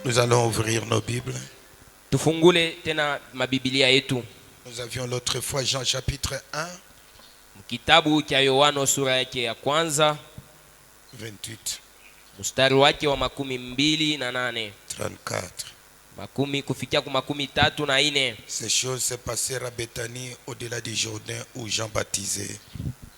Nous allons ouvrir nos Bibles. Tufungule tena mabibilia yetu. Nous avions l'autre fois Jean chapitre 1, Kitabu cha Yohana sura yake ya kwanza 28, mstari wake wa 28 34. makumi kufikia ku 34. Ces choses se passèrent à Béthanie, au-delà du Jourdain, où Jean baptisait.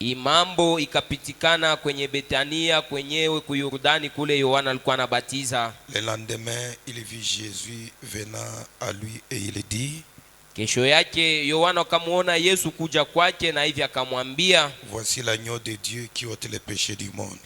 Imambo ikapitikana kwenye Betania kwenyewe ku Yordani kule Yohana alikuwa anabatiza. Le lendemain, il vit Jésus venant à lui et il dit: Kesho yake Yohana akamuona Yesu kuja kwake na hivi akamwambia, Voici l'agneau de Dieu qui ôte les péchés du monde.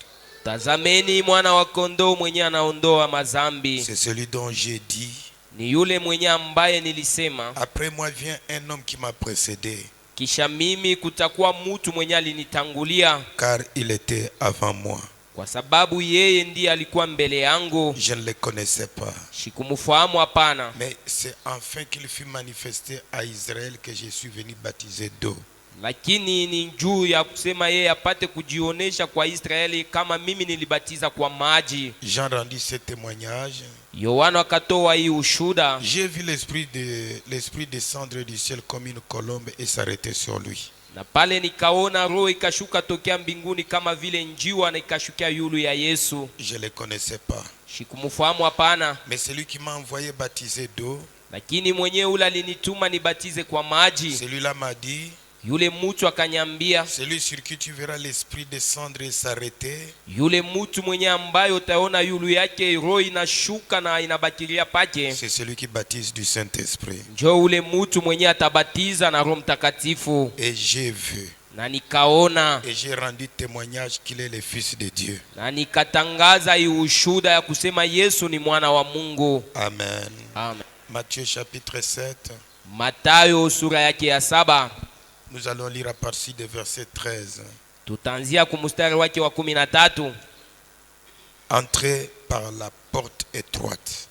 tazameni mwana wa kondoo mwenye anaondoa mazambi. C'est celui dont j'ai dit: Ni yule mwenye ambaye nilisema, Après moi vient un homme qui m'a précédé, kisha mimi kutakuwa mtu mwenye alinitangulia, car il était avant moi. kwa sababu yeye ndiye alikuwa mbele yangu. Je ne le connaissais pas. Sikumfahamu, hapana. Mais c'est enfin qu'il fut manifesté à Israël que je suis venu baptiser d'eau. Lakini ni juu ya kusema yeye apate kujionesha kwa Israeli kama mimi nilibatiza kwa maji. Jean rendit ce témoignage. Yohana akatoa hii ushuda. J'ai vu l'esprit descendre du ciel comme une colombe et s'arrêter sur lui. Na pale nikaona roho ikashuka tokea mbinguni kama vile njiwa na ikashukia yulu ya Yesu. Je ne le connaissais pas. Sikumfahamu, hapana. Mais celui qui m'a envoyé baptiser d'eau, Lakini mwenyewe ule alinituma nibatize kwa maji. celui-là m'a dit: Yule mtu akanyambia, celui sur qui tu verras l'esprit descendre et s'arrêter, yule mtu mwenye ambaye utaona yulu yake roho inashuka na inabakilia pake, c'est celui qui baptise du Saint-Esprit. njoo ule mtu mwenye atabatiza na Roho Mtakatifu. Et j'ai vu Na nikaona et j'ai rendu témoignage qu'il est le Fils de Dieu. na nikatangaza hii ushuda ya kusema Yesu ni mwana wa Mungu. Amen. Amen. Matthieu chapitre 7. Mathayo sura yake ya 7. Nous allons lire à partir de verset 13. Tutaanzia kumstari wake wa 13. Entrez par la porte étroite,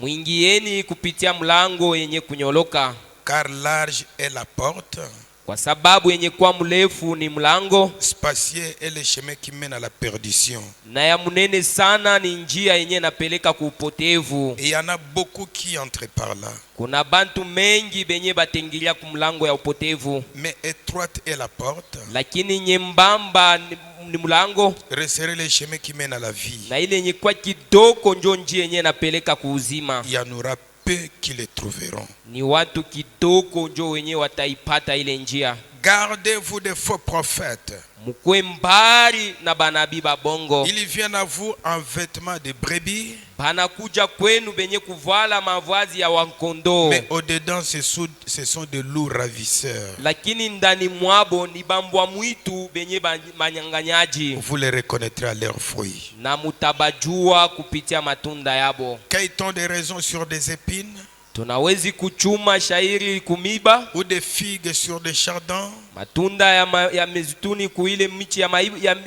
Mwingieni kupitia mlango yenye kunyoloka, car large est la porte, kwa sababu yenye kuwa mrefu ni mlango, spacieux est le chemin qui mène à la perdition. na ya munene sana ni njia yenye napeleka ku upotevu. Et il y en a beaucoup qui entrent par là. Kuna bantu mengi benye batengilia ku mlango ya upotevu, Mais étroite est la porte, lakini nyembamba ni mlango, resserrez le chemin qui mène à la vie. na ile yenye kwa kidogo njo njia yenye napeleka ku uzima. Il y en aura peu qui les trouveront. Ni watu kidogo njo wenye wataipata ile njia. Gardez-vous des faux prophètes. Mukwe mbali na banabii babongo. Ils viennent à vous en vêtements de brebis, Banakuja kwenu benye kuvala mavazi ya wankondoo, mais au-dedans ce sont de loups ravisseurs. lakini ndani mwabo ni bambwa mwitu benye manyanganyaji. Vous les reconnaîtrez à leurs fruits. Na mutabajua kupitia matunda yabo. Cueille-t-on des raisins sur des épines, Tunawezi kuchuma shairi kumiba, ou des figues sur des chardons? matunda ya mezituni kuile michi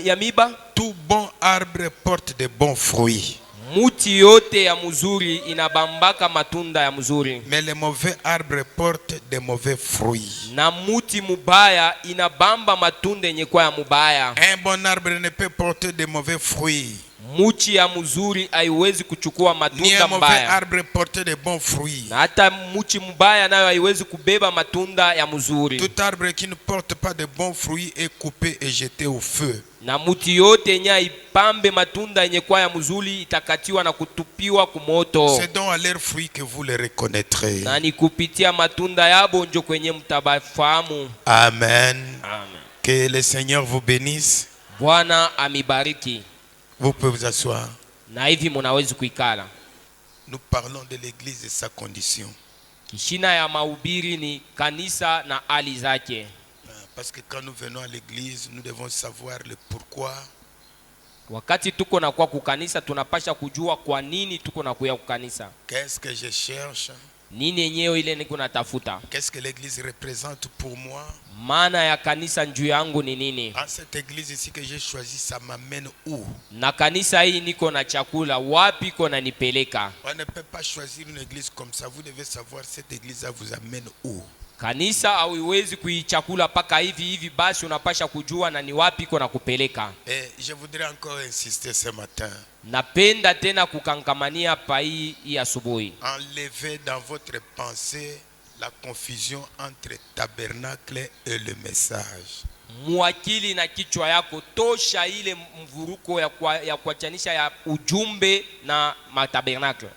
ya miba. Tout bon arbre porte de bons fruits, Muti yote ya mzuri inabambaka matunda ya mzuri, mais les mauvais arbres portent de mauvais fruits. na muti mubaya inabamba matunda yenye kwa ya mubaya. Un bon arbre ne peut porter de mauvais fruits, Muchi ya mzuri haiwezi kuchukua ni matunda un mauvais mbaya, arbre porter de bons fruits. na hata muchi mbaya nayo haiwezi kubeba matunda ya mzuri. Tout arbre qui ne porte pas de bons fruits est coupé et jeté au feu. Na muti yote yenye haipambe matunda yenye kwa ya mzuri itakatiwa na kutupiwa kumoto. C'est donc à leurs fruits que vous les reconnaîtrez. Na ni kupitia matunda yabo njo kwenye mtabafahamu. Amen. Amen. Que le Seigneur vous bénisse. Bwana amibariki. Vous pouvez vous asseoir. Na hivi munawezi kuikala. Nous parlons de l'église et sa condition. Kishina ya mahubiri ni kanisa na hali zake. Parce que quand nous venons à l'église, nous devons savoir le pourquoi. Wakati tuko na kwa kukanisa tunapasha kujua kwa nini tuko na kuya kukanisa. Qu'est-ce que je cherche? Nini yenyewe ile niko natafuta? Qu'est-ce que l'église représente pour moi? Maana ya kanisa njuu yangu ni nini? En cette église ici que j'ai choisi, ça m'amène où? Na kanisa hii niko na chakula wapi kona nipeleka? On ne peut pas choisir une église comme ça. Vous devez savoir cette église-là vous amène où. Kanisa hauiwezi kuichakula paka hivi basi unapasha kujua na ni wapi kuna kupeleka. Et je voudrais encore insister ce matin. Napenda tena kukankamania pa hii asubuhi. Enlevez dans votre pensée la confusion entre tabernacle et le message. Muakili na kichwa yako tosha ile mvuruko ya kuachanisha ya ujumbe na matabernacle.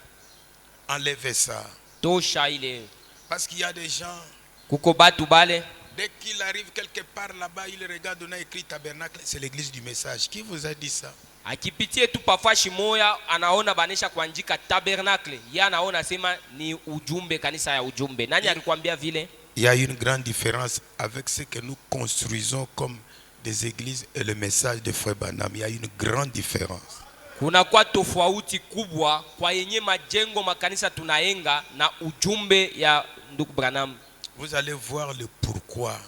Enlevez ça. Tosha ile. Parce qu'il y a des gens, kuko batu bale, dès qu'il arrive quelque part là-bas, il regarde, on a écrit tabernacle, c'est l'église du message. Qui vous a dit ça? akipitie tu pafashi moya anaona banesha kuandika tabernacle, ya anaona sema ni ujumbe, kanisa ya ujumbe. Nani alikwambia vile? Il y a une grande différence avec ce que nous construisons comme des églises et le message de Frère Branham. Il y a une grande différence. Kuna kwa tofauti kubwa kwa yenye majengo makanisa tunaenga na ujumbe ya ndugu Branham. Vous allez voir le pourquoi.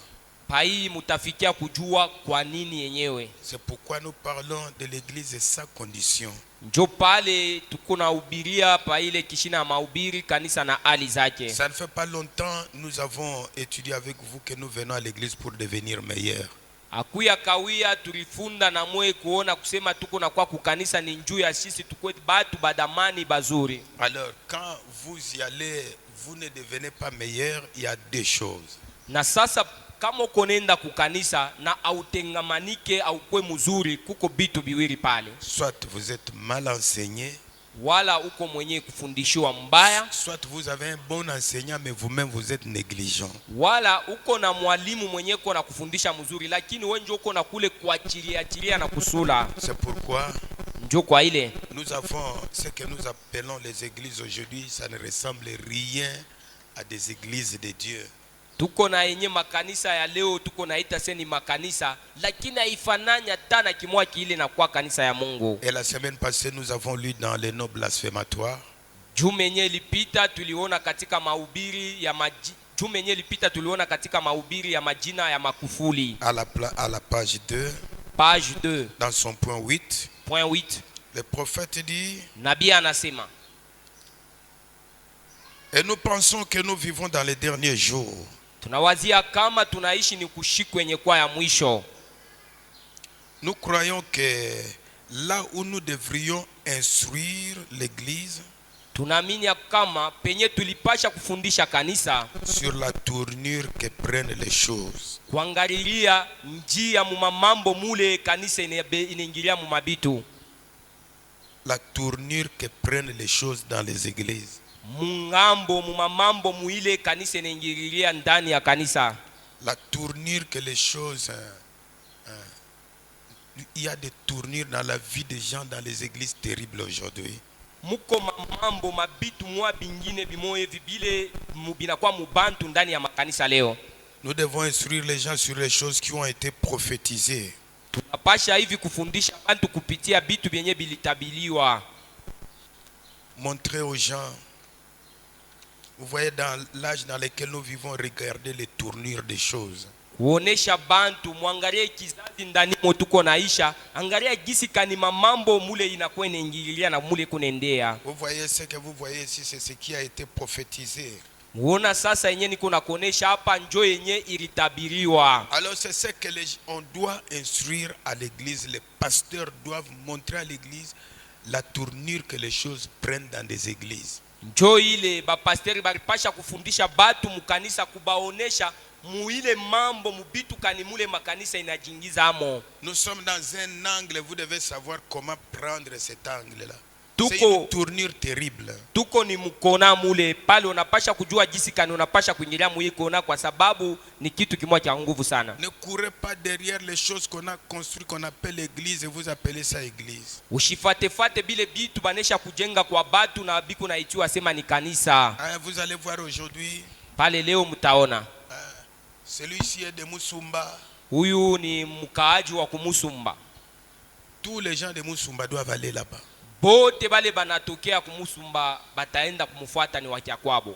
Pai mutafikia kujua kwa nini yenyewe. C'est pourquoi nous parlons de l'église et sa condition. Njo pale tuko na hubiria pa ile kishina mahubiri kanisa na hali zake. Ça ne fait pas longtemps nous avons étudié avec vous que nous venons à l'église pour devenir meilleurs. Akuya kawia tulifunda na mwe kuona kusema tuko na kwa kukanisa ni njuu ya sisi tukwe batu badamani bazuri. Alors quand vous y allez, vous ne devenez pas meilleur, il y a deux choses. Na sasa kama ukonenda kukanisa na autengamanike au kwe mzuri, kuko bitu biwiri pale. Soit vous êtes mal enseigné, wala uko mwenye kufundishiwa mbaya, soit vous avez un bon enseignant mais vous-même vous êtes négligent. wala uko na mwalimu mwenye kona kufundisha mzuri lakini wewe ndio uko na kule kuachilia na kusula. C'est pourquoi Ndio kwa ile nous avons ce que nous appelons les églises aujourd'hui, ça ne ressemble rien à des églises de Dieu. tuko na yenye makanisa ya leo tuko naita seni makanisa lakini haifananya tana kimwa kile na kwa kanisa ya Mungu. Et la semaine passée nous avons lu dans les noms blasphématoires. Jumenye lipita tuliona katika mahubiri ya Jumenye lipita tuliona katika mahubiri ya majina ya makufuli. À la page 2. Page 2. Dans son point 8. Point 8. Le prophète dit. Nabii anasema. Et nous pensons que nous vivons dans les derniers jours. Tunawazia kama tunaishi ni kushiku yenye kwa ya mwisho. Nous croyons que là où nous devrions instruire l'église, tunaamini kama penye tulipasha kufundisha kanisa sur la tournure que prennent les choses, kuangalilia njia mu mambo mule kanisa inaingilia mu mabitu, la tournure que prennent les choses dans les églises, mungambo mu mambo muile kanisa inaingilia ndani ya kanisa, la tournure que les choses il y a des tournures dans la vie des gens dans les églises terribles aujourd'hui. Muko mambo mabitu mwa bingine bimoye vibile mubina kwa mubantu ndani ya makanisa leo. Nous devons instruire les gens sur les choses qui ont été prophétisées. Tunapasha hivi kufundisha bantu kupitia bitu byenye bilitabiliwa. Montrer aux gens, vous voyez dans l'âge dans lequel nous vivons, regarder les tournures des choses. Kuonesha bantu muangalie kizazi ndani motuko naisha, angalia gisi kanima mambo mule inakuwa inaingililia na mule kunendea. Vous voyez ce que vous voyez ici, c'est ce qui a été prophétisé. Uona sasa yenye niko na kuonesha hapa njo yenye ilitabiriwa. Alors c'est ce que on doit instruire à l'église. Les pasteurs doivent montrer à l'église la tournure que les choses prennent dans des églises. Njo ile ba pasteri balipasha kufundisha batu mukanisa kubaonesha muile mambo mubitu kani mule makanisa inajingiza amo. Nous sommes dans un angle, vous devez savoir comment prendre cet angle-là. C'est Tuko une tournure terrible. Tuko ni mukona mule pale unapasha kujua jinsi kani unapasha kuingilia muikona kwa sababu ni kitu kimoja cha nguvu sana. Ne courez pas derrière les choses qu'on a construites qu'on appelle l'église et vous appelez ça église. Ushifate bile bitu banesha kujenga kwa batu na biku na itiwa sema ni kanisa. Vous allez voir aujourd'hui. Pale leo mtaona. Celui-ci est de Musumba. Huyu ni mkaaji wa Kumusumba. Tous les gens de Musumba doivent aller là-bas. Bote bale banatokea Kumusumba bataenda kumufuata ni wakia kwabo.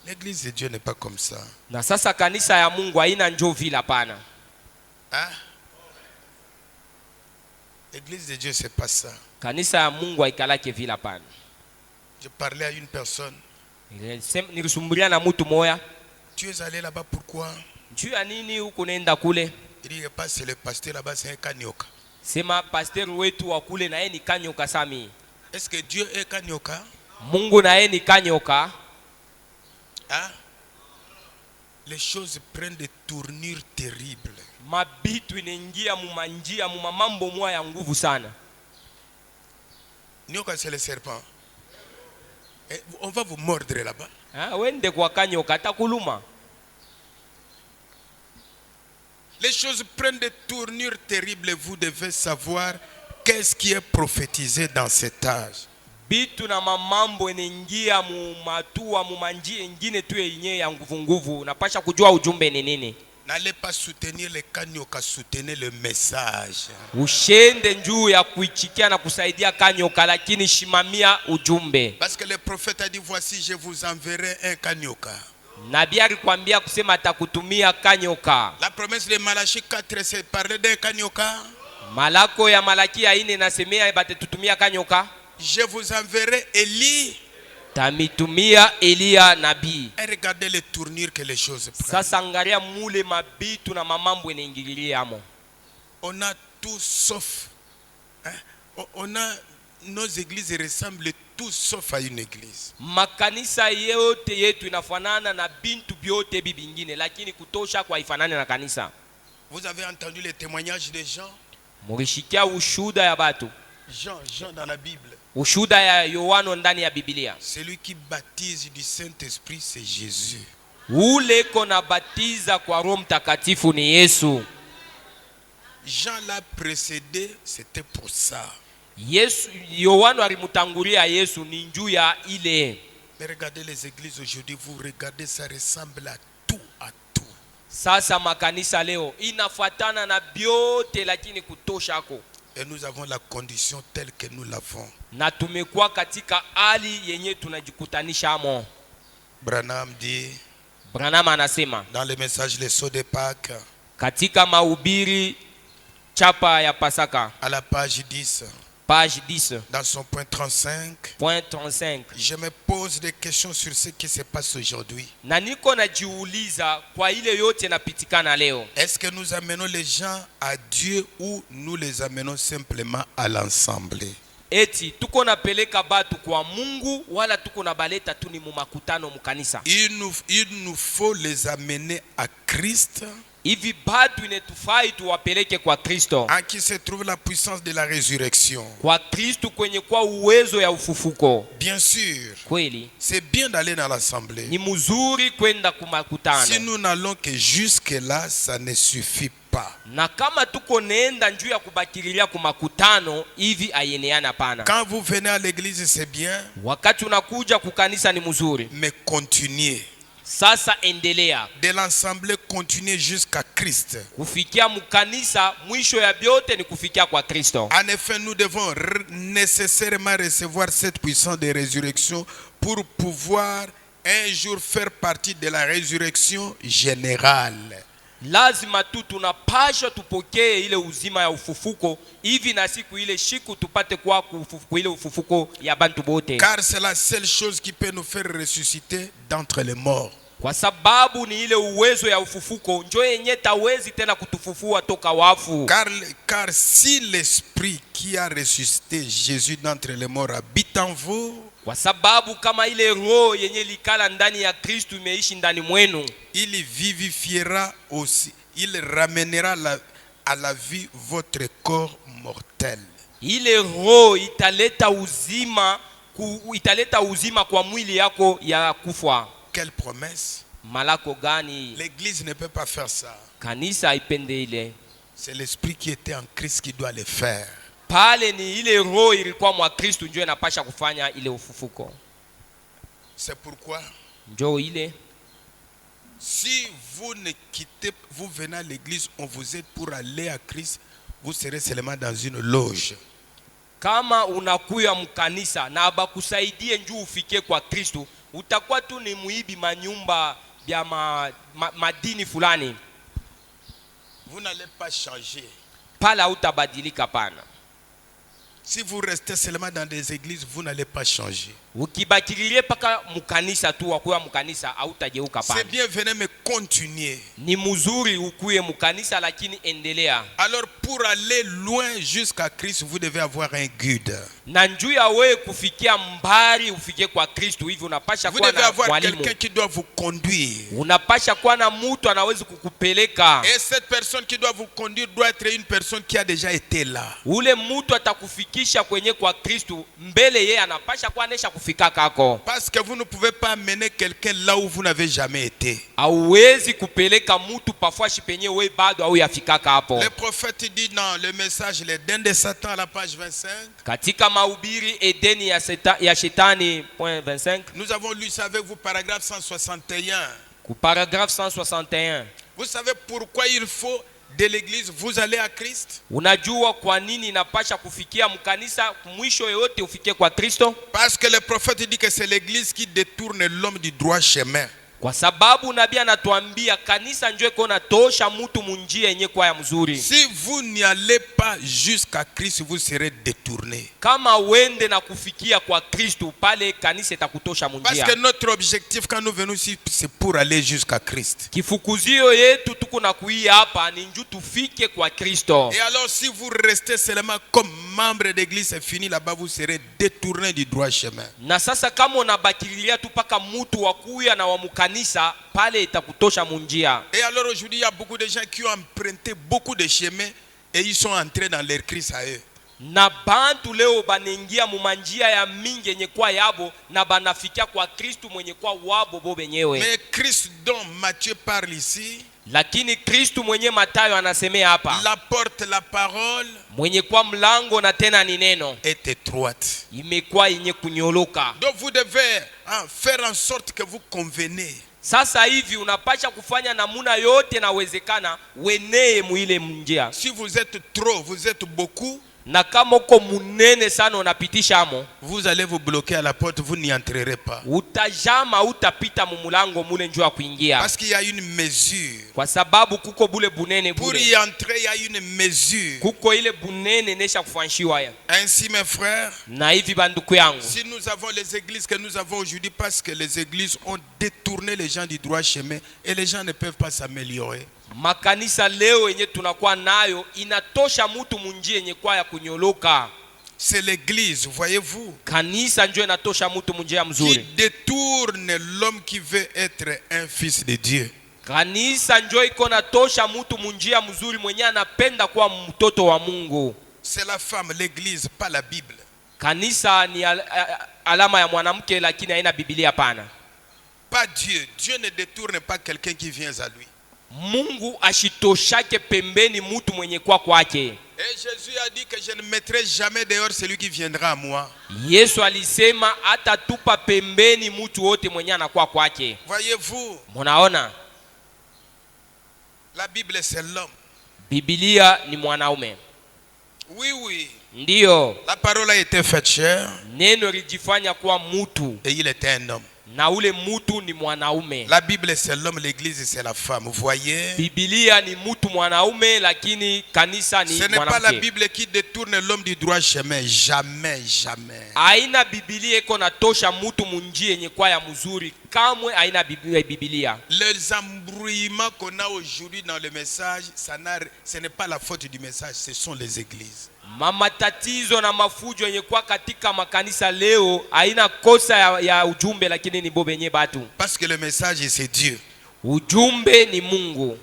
L'église de Dieu n'est pas comme ça. Na sasa kanisa ya Mungu haina njoo vile pana. L'église de Dieu c'est pas ça. Kanisa ya Mungu haikalake vile pana. Je parlais à une personne. Nilisumbulia na mtu moya. tu es allé là-bas, pourquoi? juu ya nini huko nenda kule? Il dit pas c'est le pasteur là-bas, c'est un kanyoka. Sema pasteur wetu wa kule na yeye ni kanyoka sami. Est-ce que Dieu est kanyoka? Mungu na yeye ni kanyoka. Hein? Les choses prennent des tournures terribles. Mabitu inaingia mumanjia mumamambo mwa ya nguvu sana. Nyoka c'est le serpent. Et on va vous mordre là-bas. Wende kwa kanyoka atakuluma. Les choses prennent des tournures terribles et vous devez savoir qu'est-ce qui est prophétisé dans cet âge. Bitu na mamambo inaingia mumatua mumanjia ingine tu yenye ya nguvu. Napasha kujua ujumbe ni nini. N'allez pas soutenir les kanyoka, soutenez le message. Ushende njuu ya kuichikia na kusaidia kanyoka, lakini shimamia ujumbe. Parce que le prophète a dit, voici je vous enverrai un kanyoka. Nabii alikwambia kusema atakutumia kanyoka. La promesse de Malachie 4 c'est parler d'un kanyoka. Malako ya Malaki 4 nasemea batetutumia kanyoka. Je vous enverrai Élie. Tamitumia Elia nabii. Et regardez les tournures que les choses prennent. Sasa angalia mule mabitu na mamambo inaingililia amo. On a tout sauf. On a nos églises ressemblent tout sauf à une église. Makanisa yote yetu inafanana na bintu byote bibingine, lakini kutosha kwa ifanane na kanisa. Vous avez entendu les témoignages des gens? Murishikia ushuda ya batu. Jean dans la Bible. Ushuda ya Yohano ndani ya Biblia. Celui qui baptise du Saint-Esprit, c'est Jésus. Ule kona batiza kwa Roho Mtakatifu ni Yesu. Jean l'a précédé, c'était pour ça. Yesu, Yohano alimutangulia Yesu ni njuu ya ile. Mais regardez les églises aujourd'hui, vous regardez, ça ressemble à tout, à tout. Sasa makanisa leo inafuatana na byote lakini kutoshako. Et nous avons la condition telle que nous l'avons. Na tumekuwa katika hali yenye tunajikutanisha amo. Branham dit, Branham anasema dans le message les sauts de Pâques, katika mahubiri chapa ya Pasaka, à la page 10, page 10, dans son point 35, point 35, je me pose des questions sur ce qui se passe aujourd'hui. na niko najiuliza kwa ile yote napitikana leo. Est-ce que nous amenons les gens à Dieu ou nous les amenons simplement à l'assemblée? Eti tuko napeleka batu kwa Mungu wala tuko na baleta tu ni mumakutano mukanisa? Il nous faut les amener à Christ, Hivi batu inetufai tuwapeleke kwa Kristo, en qui se trouve la puissance de la résurrection. kwa Kristo kwenye kwa uwezo ya ufufuko. Bien sûr, Kweli c'est bien d'aller dans l'assemblée. ni mzuri kwenda kumakutano. Si nous n'allons que jusque-là, ça ne suffit pas. Na kama tuko nenda njuu ya kubakirilia kumakutano hivi ayeneana pana. Quand vous venez à l'église, c'est bien, Wakati unakuja kukanisa ni mzuri. mais continuez. Sasa endelea De l'assemblée, continuez jusqu'à Christ. kufikia mukanisa, mwisho ya byote ni kufikia kwa Kristo. En effet, nous devons nécessairement recevoir cette puissance de résurrection pour pouvoir un jour faire partie de la résurrection générale. Lazima tu tunapasha tupokee ile uzima ya ufufuko hivi na siku ile shiku tupate kwa ile ufufuko ya bantu bote. Car c'est la seule chose qui peut nous faire ressusciter d'entre les morts. Kwa sababu ni ile uwezo ya ufufuko njo yenye tawezi tena kutufufua toka wafu. Car si l'esprit qui a ressuscité Jésus d'entre les morts habite en vous, Kwa sababu kama ile roho yenye likala ndani ya Kristo imeishi ndani mwenu, il vivifiera aussi, il ramènera à la vie votre corps mortel. ile roho italeta uzima kwa mwili yako ya kufa. Quelle promesse! Malako gani? L'église ne peut pas faire ça. Kanisa ipende ile. C'est l'esprit qui était en Christ qui doit le faire. Pale ni ile roho ilikuwa mwa Kristo ndio inapasha kufanya ile ufufuko. C'est pourquoi Ndio ile. si vous ne quittez, vous venez à l'église, on vous aide pour aller à Christ, vous serez seulement dans une loge. Kama unakuya mkanisa na abakusaidie njoo ufike kwa Kristo, utakuwa tu ni muibi manyumba ya madini fulani. Vous n'allez pas changer. Pala utabadilika pana. Si vous restez seulement dans des églises, vous n'allez pas changer. ukibakililie paka mukanisa tu wakuwa mukanisa hautageuka C'est pana. bien, venez me continuer. Ni mzuri ukuye mukanisa lakini endelea. Alors pour aller loin jusqu'à Christ, vous devez avoir un guide. Na njuu ya wewe kufikia mbali ufike kwa Kristo hivi unapasha Vous kuwa devez na avoir mwalimu. quelqu'un qui doit vous conduire. Unapasha kuwa na mtu anaweza kukupeleka. Et cette personne qui doit vous conduire doit être une personne qui a déjà été là. Ule mtu atakufikisha kwenye kwa Kristo mbele yeye anapasha kuwa anesha kufika kako. Parce que vous ne pouvez pas amener quelqu'un là où vous n'avez jamais été. Hauwezi kupeleka mtu pafashi penye wewe bado au yafikaka hapo. Le prophète dit dans le message l'Éden de Satan à la page 25. Katika mahubiri Edeni ya Shetani point 25. Nous avons lu ça avec vous, paragraphe 161. Ku paragraphe 161. Vous savez pourquoi il faut de l'église vous allez à Christ? Unajua kwa nini inapasha kufikia mkanisa mwisho yote ufike kwa Kristo? Parce que le prophète dit que c'est l'église qui détourne l'homme du droit chemin. Kwa sababu nabii anatuambia kanisa njoo iko natosha mtu munjia yenye kwa ya mzuri. Si vous n'y allez pas jusqu'à Christ, vous serez détourné. Kama wende na kufikia kwa Kristo pale kanisa itakutosha munjia. Parce que notre objectif quand nous venons ici, c'est pour aller jusqu'à Christ. Kifukuzio yetu tuko na kuia hapa ni njoo tufike kwa Kristo. Et alors si vous restez seulement comme membre d'église, c'est fini là-bas, vous serez détourné du droit chemin. Na sasa kama unabakilia tu paka mtu wa kuya na wa kanisa pale itakutosha munjia. Et alors aujourd'hui, il y a beaucoup de gens qui ont emprunté beaucoup de chemins et ils sont entrés dans leur Christ à eux. Na bantu leo banengia mumanjia ya mingi yenye kwa yabo na banafikia kwa Kristo mwenye kwa wabo bo benyewe. Mais Christ dont Matthieu parle ici, lakini Kristo mwenye Mathayo anasemea hapa, la porte, la parole, mwenye kwa mlango na tena ni neno, est étroite. imekuwa yenye kunyoloka. Donc vous devez faire en sorte que vous convenez. Sasa hivi unapasha kufanya namuna yote nawezekana wenee muile njia. Si vous êtes trop, vous êtes beaucoup, na kama uko munene sana unapitisha amo, vous allez vous bloquer à la porte, vous n'y entrerez pas. utajama utapita mumulango mule njua kuingia. Parce qu'il y a une mesure. Kwa sababu kuko bule bunene Pour bule. y entrer, il y a une mesure. Kuko ile bunene nesha kufanshiwa ya. Ainsi mes frères, Na hivi banduku yangu, si nous avons les églises que nous avons aujourd'hui, parce que les églises ont détourné les gens du droit chemin et les gens ne peuvent pas s'améliorer. makanisa leo yenye tunakuwa nayo inatosha mtu munjie yenye kwa ya kunyoloka. C'est l'église, voyez-vous, Kanisa njoo inatosha mtu munjia qui mzuri. détourne l'homme qui veut être un fils de Dieu. Kanisa njoo iko natosha mtu munjia mzuri mwenye anapenda kuwa mtoto wa Mungu. C'est la femme, l'église, pas la Bible. Kanisa ni alama ya mwanamke lakini haina Biblia pana. Pas Dieu. Dieu ne détourne pas quelqu'un qui vient à lui. Mungu ashitoshake pembeni mtu mwenye kwa kwake. Et Jésus a dit que je ne mettrai jamais dehors celui qui viendra à moi. Yesu alisema atatupa pembeni mtu wote mwenye anakuwa kwake. Voyez-vous, Munaona? la Bible c'est l'homme. Biblia ni mwanaume. Oui, oui. Ndiyo. La parole a été faite chair Neno lijifanya kuwa mtu. et il était un homme. Na ule mtu ni mwanaume. La Bible c'est l'homme, l'église c'est la femme. Vous voyez? Biblia ni mtu mwanaume lakini kanisa ni Ce n'est pas la mwanamke. Bible qui détourne l'homme du droit chemin. Jamais, jamais. Haina Biblia iko natosha mtu munjie yenye kwa ya mzuri. Kamwe haina Biblia. Les embrouillements qu'on a aujourd'hui dans le message, ce n'est pas la faute du message, ce sont les églises. Matatizo na mafujo yenye kwa katika makanisa leo haina kosa ya ujumbe lakini ni bobenye batu. Parce que le message c'est Dieu. Ujumbe ni Mungu.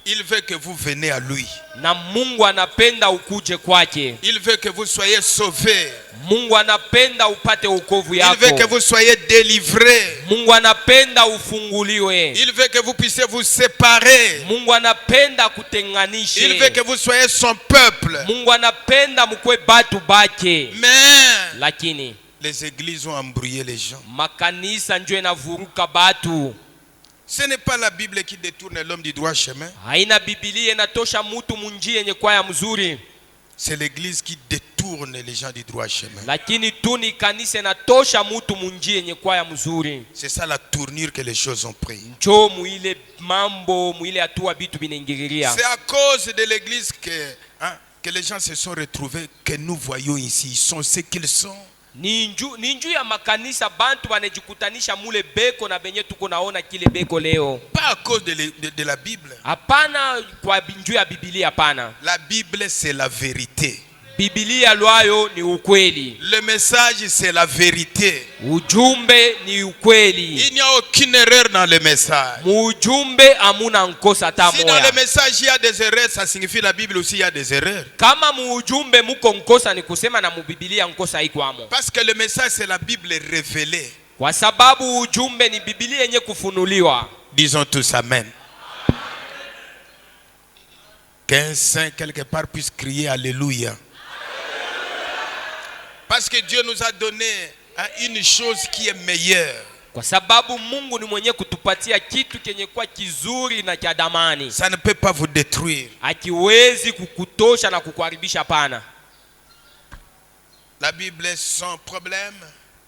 Il veut que vous venez à lui. Na Mungu anapenda ukuje kwake. Il veut que vous soyez sauvés. Mungu anapenda upate wokovu Il yako. veut que vous soyez délivrés. Mungu anapenda ufunguliwe. Il veut que vous puissiez vous séparer. Mungu anapenda kutenganishe. Il veut que vous soyez son peuple. Mungu anapenda mkwe batu bake. Mais Lakini les églises ont embrouillé les gens. makanisa njoo inavuruka batu. Ce n'est pas la Bible qui détourne l'homme du droit chemin. Haina Biblia inatosha mtu munjie yenye kwa ya mzuri. C'est l'église qui détourne les gens du droit chemin. Lakini tu ni kanisa inatosha mtu munjie yenye kwa ya mzuri. C'est ça la tournure que les choses ont pris. Njoo muile mambo muile hatua bitu binengiriria. C'est à cause de l'église que les gens se sont retrouvés, que nous voyons ici. Ils sont ce qu'ils sont. Ni njuu ya makanisa bantu wanajikutanisha mule beko na benye tuko naona kile beko leo. Pas à cause de la Bible. Hapana kwa njuu ya Biblia, hapana. La Bible c'est la vérité. Biblia lwayo ni ukweli. Le message c'est la vérité. Ujumbe ni ukweli. Il n'y a aucune erreur dans le message. Mujumbe amuna nkosa hata moya. Si dans le message il y a des erreurs, ça signifie la Bible aussi il y a des erreurs. Kama mujumbe muko nkosa ni kusema na mubibilia nkosa iko amo. Parce que le message c'est la Bible révélée. Kwa sababu ujumbe ni Biblia yenye kufunuliwa. Disons tous amen. Qu'un saint quelque part puisse crier alléluia. Parce que Dieu nous a donné une chose qui est meilleure. Kwa sababu Mungu ni mwenye kutupatia kitu kenye kwa kizuri na cha damani. Ça ne peut pas vous détruire. Hakiwezi kukutosha na kukuharibisha pana. La Bible est sans problème.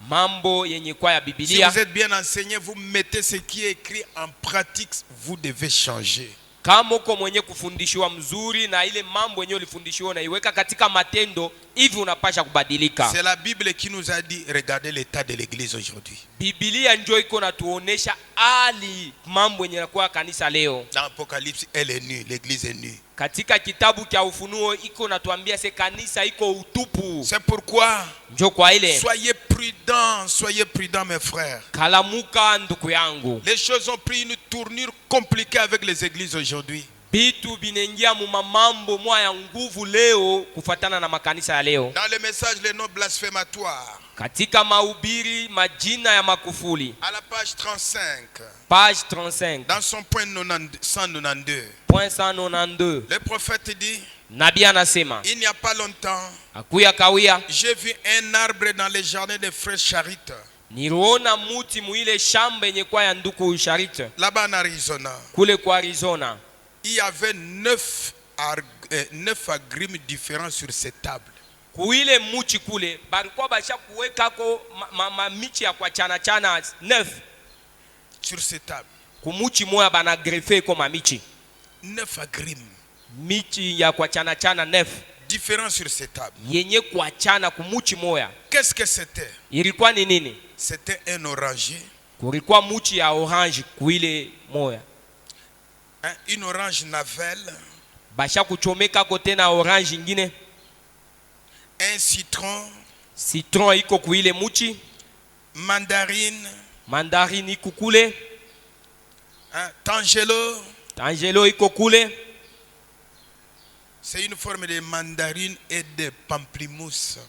Mambo yenye kwa ya Si Biblia. vous êtes bien enseigné, vous mettez ce qui est écrit en pratique, vous devez changer. Kama uko mwenye kufundishiwa mzuri na ile mambo yenye ulifundishiwa na iweka katika matendo, hivi unapasha kubadilika. C'est la Bible qui nous a dit, regardez l'état de l'église aujourd'hui. Biblia njoo iko natuonesha hali mambo yenye yanakuwa kanisa leo. Dans l'Apocalypse, elle est nue, l'église est nue. Katika kitabu cha Ufunuo iko natuambia se kanisa iko utupu. C'est pourquoi Njoo kwa ile. Soyez prudents mes frères. Kalamuka ndugu yangu. Les choses ont pris une tournure compliquée avec les églises aujourd'hui. Bitu binengia mu mambo mwa ya nguvu leo kufatana na makanisa ya leo. Dans le message les noms blasphématoires. Katika mahubiri majina ya makufuli. À la page 35. Page 35. Dans son point 192. Point 192. Le prophète dit, Nabii anasema, il n'y a pas longtemps, akuya kawia, j'ai vu un arbre dans les jardins des frères Charite. niliona muti muile shamba yenye kwa ya nduku Charite. Là-bas en Arizona. Kule kwa Arizona. Il y avait 9 agrumes différents sur cette table. Kuile muchi kule balikuwa basha kuweka ko michi ya kwa chana 9 sur cette table. Kumuchi moya bana greffe ko mamichi 9 agrumes michi ya kwa chana 9 différents sur cette table. Yenye kwa chana kumuchi moya. Qu'est-ce que c'était? Ilikuwa ni nini? C'était un oranger. Kulikuwa muchi ya orange kuile moya. Une orange navelle. Basha kuchomeka kote na orange ingine. Un citron. Citron iko kuile muchi. Mandarine. Mandarine iko kule. Tangelo. Tangelo iko kule. C'est une forme de mandarine et de pamplemousse.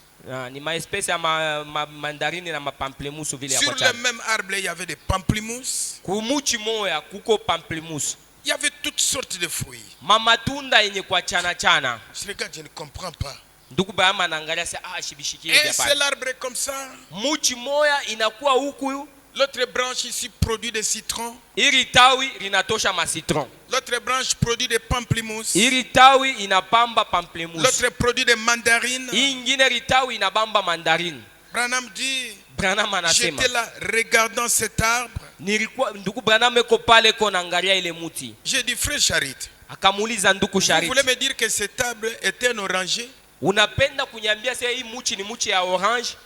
Ni ma espèce ya mandarine na pamplemousse vile ya sur kwa chana. le même arbre il y avait des pamplemousses. Kumuchi moya kuko pamplemousse. Il y avait toutes sortes de fruits. Mamatunda yenye kwa chana. Je regarde, je ne comprends pas. Ndugu bayama naangalia sasa shibishikie Un seul arbre comme ça. Muchi moya inakuwa huku. L'autre branche ici produit des citrons. Iri tawi linatosha ma citron. L'autre branche produit des pamplemousses. Iri tawi inapamba pamplemousse. L'autre produit des mandarines. Ingine ritawi inabamba mandarine. Branham dit, Branham anasema, j'étais là regardant cet arbre. Nilikuwa ndugu Branham eko pale ko naangalia ile muti. J'ai dit, frère Charite, Akamuuliza ndugu vous Charite, voulez me dire que cet arbre était un oranger? unapenda kunyambia sasa hii muchi ni muchi ya orange?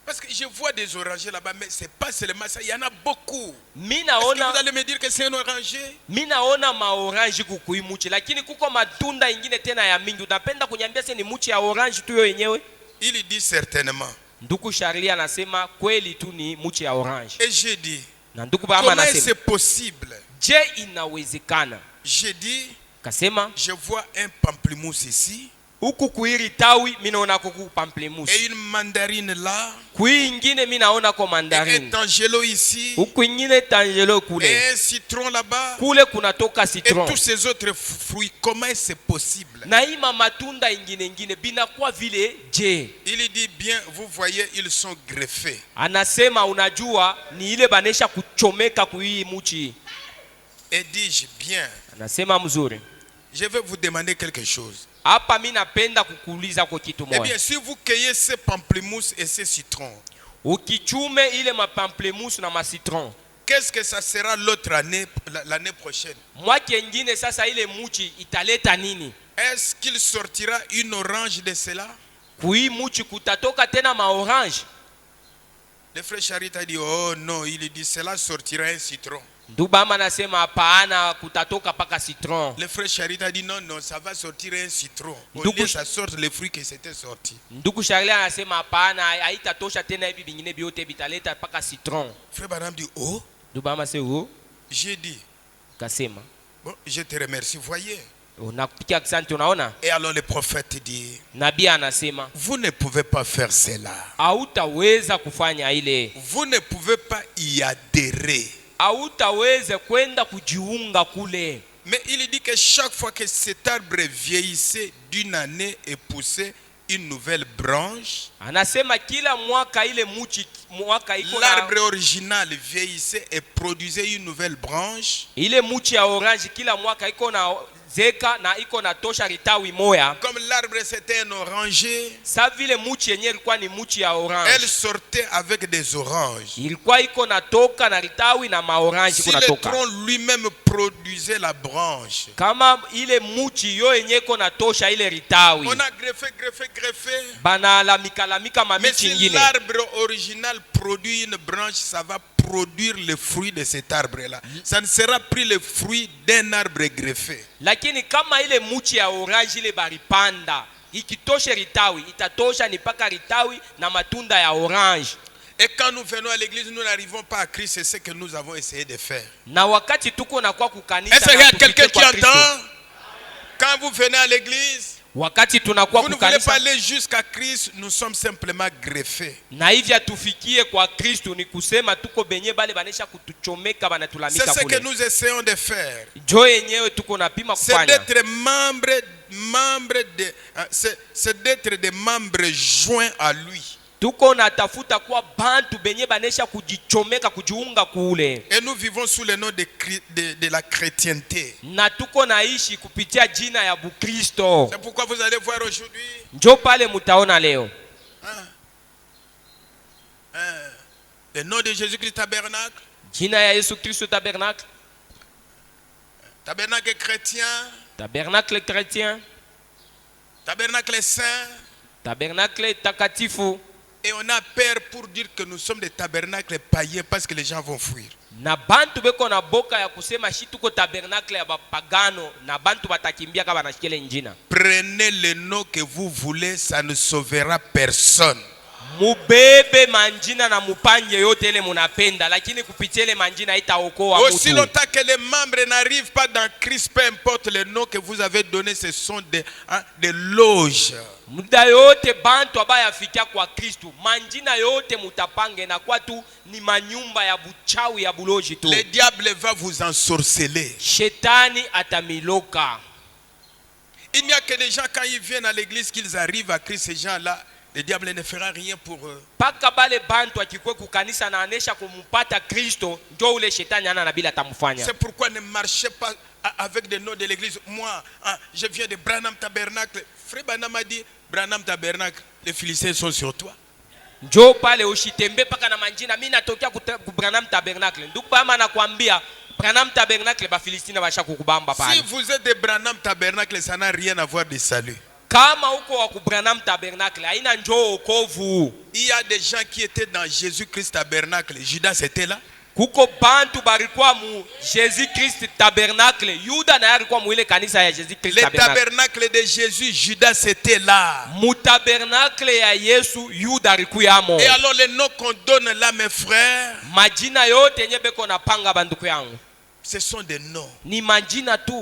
Parce que je vois des orangers là-bas, mais c'est pas seulement ça, il y en a beaucoup. Mimi Est-ce que naona vous allez me dire que c'est un oranger? Mimi naona maorange kukui muchi, lakini kuko matunda ingine tena ya mingi. Unapenda kunyambia sasa ni muchi ya orange tu yenyewe? Il dit certainement. Ndugu Charlie anasema kweli tu ni muchi ya orange. Et j'ai dit, Na ndugu Bama comment anasema, c'est possible? je inawezekana? J'ai dit, Kasema, je vois un pamplemousse ici. huku kuiri tawi mimi naona kuku pamplemousse. Et une mandarine là. Kui ingine mimi naona ko Et un mandarine. tangelo ici. Huku ingine tangelo kule. Et un citron là-bas. Kule kunatoka Et citron. tous ces autres fruits, comment c'est possible? Na hii matunda ingine binakuwa vile je? Il dit bien, vous voyez, ils sont greffés. Anasema unajua ni ile banesha kuchomeka kuii muchi. Et dis-je bien, Anasema mzuri. je vais vous demander quelque chose. Hapa mimi napenda kukuuliza kwa kitu Eh moja. bien, si vous cueillez ces pamplemousses et ces citrons, Ukichume ile mapamplemousse na macitron, qu'est-ce que ça sera l'autre année, l'année prochaine? mwaka ingine sasa ile muchi italeta nini? Est-ce qu'il sortira une orange de cela? Kui muchi kutatoka tena ma orange? Le frère Charit a dit, oh non, il dit, cela sortira un citron. Ndugu Branham anasema hapana, kutatoka paka citron. Le frère Charit a dit, non, non, ça va sortir un citron. Au Ndugu- lieu ça sorte les fruits qui s'étaient sortis. Ndugu Charles anasema hapana, haitatosha tena hivi vingine vyote vitaleta paka citron. Frère Branham dit, oh, Ndugu Branham asema j'ai dit, kasema bon, je te remercie, voyez. nakupikia asante. Unaona, Et alors le prophète dit, nabii anasema vous ne pouvez pas faire cela. hautaweza kufanya ile, Vous ne pouvez pas y adhérer. hautaweza kwenda kujiunga kule. Mais il dit que chaque fois que cet arbre vieillissait d'une année et poussait une nouvelle branche, Anasema kila mwaka ile mwaka iko na l'arbre original vieillissait et produisait une nouvelle branche. ile muchi ya orange, kila mwaka iko na zeka na iko na tosha ritawi moya. Comme l'arbre c'était un oranger, Sa vile muchi yenyewe ilikuwa ni muchi ya orange, elle sortait avec des oranges. ilikuwa iko na toka na ritawi na maorange Si kuna le toka. tronc lui-même produisait la branche, Kama ile muchi yo yenyewe iko na tosha ile ritawi, on a greffé. bana lamika Mais mamichi si ingine. l'arbre original produit une branche, ça va produire le fruit de cet arbre-là. Ça ne sera plus le fruit d'un arbre greffé. Lakini kama ile muchi ya orange ile baripanda ikitoshe ritawi, itatosha ni paka ritawi na matunda ya orange. Et quand nous venons à l'église, nous n'arrivons pas à Christ. C'est ce que nous avons essayé de faire. Na wakati tuko na kwa kukanisa, Est-ce qu'il y a na quelqu'un tufike qui kwa Kristo. entend? Quand vous venez à l'église, Wakati tunakuwa vous ne voulez pas kukanisa aller jusqu'à Christ, nous sommes simplement greffés. na hivi atufikie kwa Kristo, ni kusema tuko benye bale banesha kutuchomeka C'est banatulamika ce que kule. nous essayons de faire. Jo yenyewe tuko napima C'est kufanya, d'être c'est d'être des membres joints à lui. tuko natafuta kuwa bantu benye banesha kujichomeka kujiunga kule, Et nous vivons sous le nom de la chrétienté. na tuko naishi kupitia jina ya Bukristo. C'est pourquoi vous allez voir aujourd'hui Njo pale mutaona leo le nom de Jésus-Christ tabernacle, jina ya Yesu Kristo, tabernacle, tabernacle chrétien, tabernacle chrétien, tabernacle saint. tabernacle takatifu. Et on a peur pour dire que nous sommes des tabernacles païens parce que les gens vont fuir. Na bantu beko na boka ya kusema shi tuko tabernacle ya bapagano, na bantu batakimbia kama banashikele njina. Prenez le nom que vous voulez, ça ne sauvera personne. Mubebe manjina na mupanje yote ile munapenda, lakini kupitia ile manjina haitaokoa Aussi mtu. longtemps que les membres n'arrivent pas dans Christ, peu importe le nom que vous avez donné, ce sont des loges. Muda yote bantu abaya afikia kwa Kristo, manjina yote mutapange na kwa tu ni manyumba ya buchawi ya buloji tu. Le diable va vous ensorceler. Shetani atamiloka. Il n'y a que des gens quand ils viennent à l'église qu'ils arrivent à Christ, ces gens-là, le diable ne fera rien pour eux. Paka bale bantu akikwe kukanisa na anesha kumupata Kristo, ndio ule shetani ana na bila atamfanya. C'est pourquoi ne marchez pas avec des noms de l'église. Moi, je viens de Branham Tabernacle. Frère Branham a dit, Branham Tabernacle, les Philistins sont sur toi. Njo pale ushitembe paka na manjina, mimi natokea ku Branham Tabernacle. Ndugu bama anakuambia Branham Tabernacle ba Filistina basha kukubamba pale. Si vous êtes de Branham Tabernacle, ça n'a rien à voir de salut. Kama uko wa ku Branham Tabernacle haina njoo okovu. Il y a des gens qui étaient dans Jésus-Christ Tabernacle. Judas était là. Kuko bantu barikuwa mu Jésus Christ Tabernacle. Yuda na alikuwa mu ile kanisa ya Jésus Christ Le Tabernacle. tabernacle de Jésus, Judas était là. Mu tabernacle ya Yesu Yuda alikuyamo. Et alors les noms qu'on donne là, mes frères, Majina yote yenye beko na panga banduku yangu ce sont des noms. ni majina tu.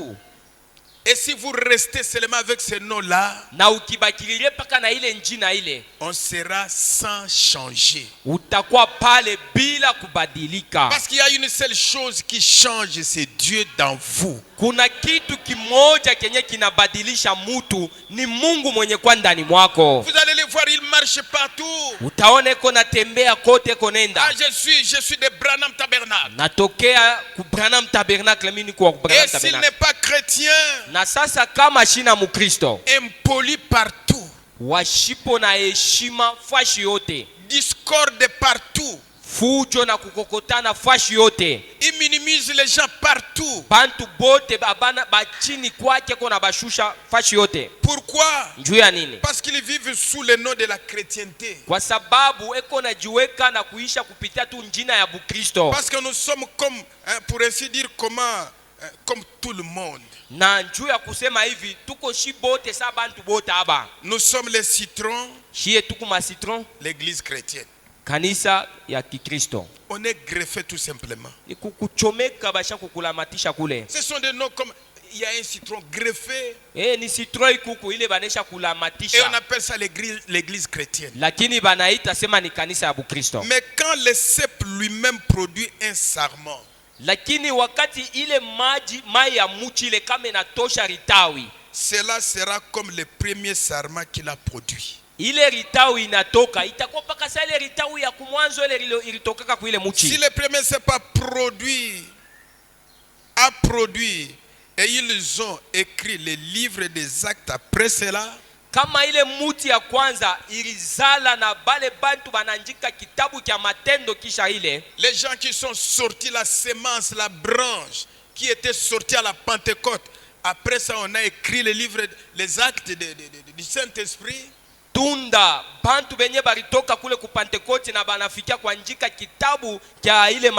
Et si vous restez seulement avec ces noms-là, Na ukibakilirie paka na ile njina ile, on sera sans changer. utakuwa pale bila kubadilika. Parce qu'il y a une seule chose qui change, c'est Dieu dans vous. Kuna kitu kimoja kenye kinabadilisha mutu, ni Mungu mwenye kwa ndani mwako. Vous allez les voir, ils marchent partout. Utaone kona tembea kote konenda. Ah, je suis de Branham Tabernacle. Natokea ku Branham Tabernacle, mimi niko ku Branham Et s'il Tabernacle. n'est pas chrétien, Na sasa kama shina mukristo, impoli partout, washipo na heshima fashi yote, discorde partout, fujo na kukokotana fashi yote. Il minimise les gens partout. Bantu bote babana bachini kwake kona bashusha fashi yote. Pourquoi? Njuu ya nini? Parce qu'ils vivent sous le nom de la chrétienté. Kwa sababu eko na jiweka na kuisha kupitia tu njina ya Bukristo. Parce que nous sommes comme, pour ainsi dire, comme tout le monde. Na njuu ya kusema hivi, tuko shi bote sa bantu bote haba. Nous sommes les citrons, Shie tuko ma citron, l'église chrétienne. kanisa ya Kikristo. On est greffé tout simplement. Ni kukuchomeka basha kukulamatisha kule. Ce sont des noms comme, il y a un citron greffé. Ni citron ikuku ile banesha Et on kulamatisha. appelle ça l'église chrétienne. Lakini banaita sema ni kanisa ya Bukristo. Mais quand le cep lui-même produit un sarment, Lakini wakati ile mai ya muchi ile kama inatosha ritawi, cela sera comme le premier sarment qu'il a produit. ile ritawi inatoka itakuwa paka sa ile ritawi ya kumwanzo ile ilitokaka kwa ile muchi. Si le premier cep a produit et ils ont écrit les livres des actes après cela, Kama ile muti ya kwanza ilizala na bale bantu bananjika kitabu kya matendo kisha ile, les gens qui sont sortis, la semence, la branche qui était sortie à la Pentecôte, après ça on a écrit les livres, les actes du Saint-Esprit. tunda bantu benye baritoka kule ku Pentecote na banafikia kuandika kitabu kya ile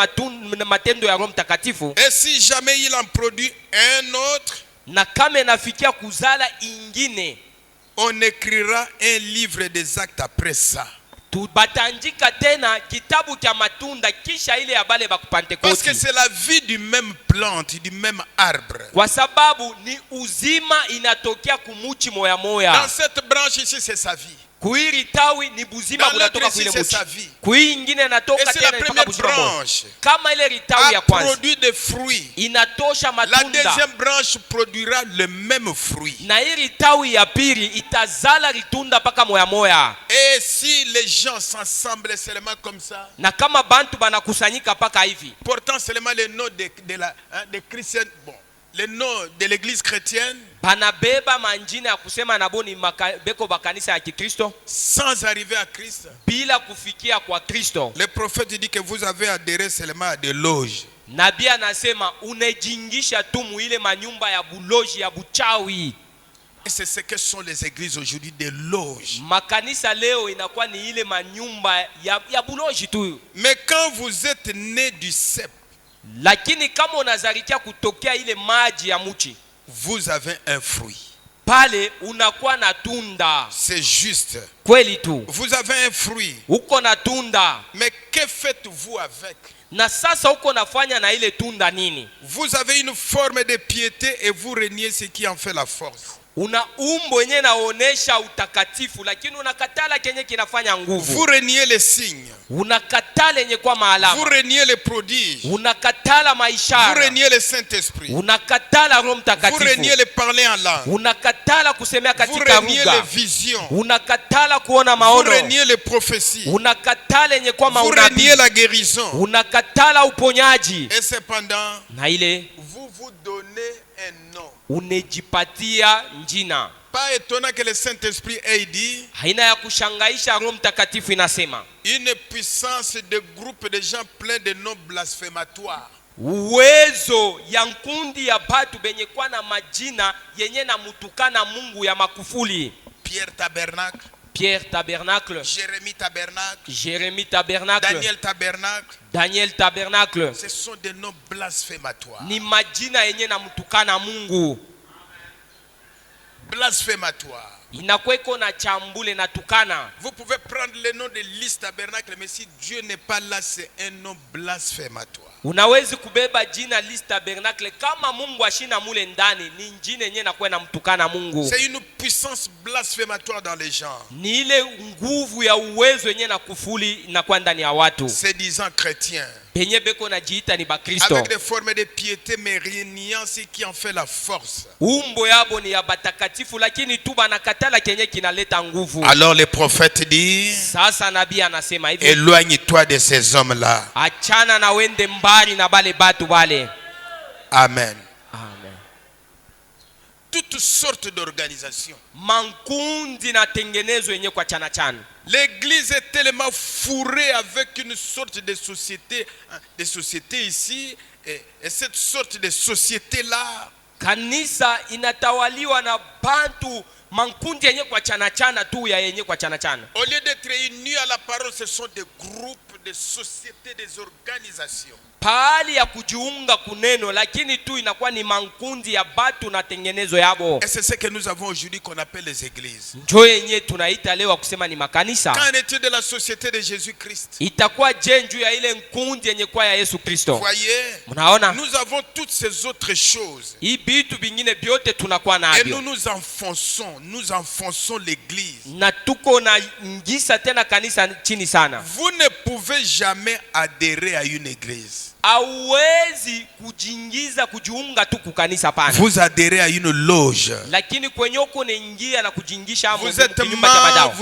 matendo ya Roho Mtakatifu. Et si jamais il en produit un autre, Na kama nafikia kuzala ingine, on écrira un livre des actes après ça. batanjika tena kitabu kya matunda kisha ile ya bale ba ku Parce que Pentecote. c'est la vie du même plante, du même arbre. Kwa sababu ni uzima inatokea kumuchi moya Dans moya. cette branche ici, c'est sa vie. Kuiri tawi ni buzima Dans bunatoka l'autre kuile ici, c'est muchi. sa vie. Kui ingine Et natoka c'est la tena mpaka première buzima moja. branche. Kama ile ritawi ya A kwanza produit des fruits. inatosha La matunda, deuxième branche produira le même fruit. na hii ritawi ya pili itazala ritunda paka moya moya. Et si les gens s'ensemblent seulement comme ça, Na kama bantu banakusanyika paka hivi, portant seulement le nom des chrétiens, bon, le nom de l'église chrétienne, banabeba manjina ya kusema nabo ni beko bakanisa ya Kikristo sans arriver à Christ, bila kufikia kwa Kristo. le prophète dit que vous avez adhéré seulement à des loges. Nabii anasema unejingisha tu muile manyumba ya buloji ya buchawi. Et c'est ce que sont les églises aujourd'hui, des loges. Makanisa leo inakuwa ni ile manyumba ya buloji tu. Mais quand vous êtes né du cep, Lakini kama unazarikia kutokea ile maji ya muchi, vous avez un fruit. pale unakuwa na tunda. C'est juste. Kweli tu, Vous avez un fruit. uko na tunda. Mais que faites-vous avec? Na sasa uko nafanya na ile tunda nini? Vous avez une forme de piété et vous reniez ce qui en fait la force. Una umbo yenye naonesha utakatifu, lakini unakatala kenye kinafanya nguvu. Vous reniez les signes. Unakatala yenye kwa Vous maalama. reniez les prodiges. Unakatala Vous maishara. reniez le Saint-Esprit. Unakatala Roho Vous Mtakatifu. reniez les parler en langue. Unakatala kusemea Vous katika reniez les lugha. visions. Unakatala kuona Vous maono. reniez les prophéties. Unakatala yenye kwa Vous maunabii. reniez la guérison. Unakatala uponyaji. Et cependant, Na ile vous vous donnez un nom. unejipatia njina. Pas étonnant que le Saint-Esprit ait dit Haina ya kushangaisha, Roho Mtakatifu inasema une puissance de groupe de gens pleins de noms blasphématoires. uwezo ya nkundi ya batu benye kwa na majina yenye na mutukana Mungu ya makufuli. Pierre Tabernacle, Pierre Tabernacle, Jérémie Tabernacle, Jérémie Tabernacle, Daniel Tabernacle. Daniel Tabernacle. Ce sont des noms blasphématoires. Ni majina yenye na mutukana Mungu. Blasphématoires. Inakweko na chambule na tukana. Vous pouvez prendre le nom de Lys Tabernacle, mais si Dieu n'est pas là, c'est un nom blasphématoire. Unawezi kubeba jina Lys Tabernacle kama Mungu ashina mule ndani, ni njine yenye na kwenda mtukana Mungu. C'est une puissance blasphématoire dans les gens. Ni ile nguvu ya uwezo yenye na kufuli inakuwa ndani ya watu. Se disant chrétiens, Benye beko na jiita ni Bakristo. avec des formes de piété, mais régnant ce qui en fait la force. Umbo yabo ni ya batakatifu, lakini tu banakatala kenye kinaleta nguvu. Alors le prophète dit, Sasa nabii anasema hivi, éloigne-toi de ces hommes-là. achana na wende mbali na bale batu bale. Amen. Amen. toutes sortes d'organisations. mankundi na tengenezo yenye kwa chana chana. L'église est tellement fourrée avec une sorte de société ici, et cette sorte de société-là. Kanisa inatawaliwa na bantu mankundi yenye kwa chana chana tu ya yenye kwa chana chana. Au lieu d'être réunis à la parole, ce sont des groupes, des sociétés, des organisations. Pahali ya kujiunga kuneno, lakini tu inakuwa ni mankundi ya batu na tengenezo yabo. Et c'est ce que nous avons aujourd'hui qu'on appelle les églises. Njo yenye tunaita leo kusema ni makanisa. Qu'en est-il de la société de Jésus-Christ? Itakuwa je njuu ya ile nkundi yenye kwa ya Yesu Kristo? Voyez, Mnaona? nous avons toutes ces autres choses. Hii bitu bingine byote tunakuwa Et navyo. nous enfonçons l'église. Na tuko na ngisa tena kanisa chini sana. Vous ne pouvez jamais adhérer à une église. Hauwezi kujingiza kujiunga tu kukanisa pana. Vous adhérez à une loge. Lakini kwenye uko naingia na kujingisha hapo Vous êtes kinyumba cha badao.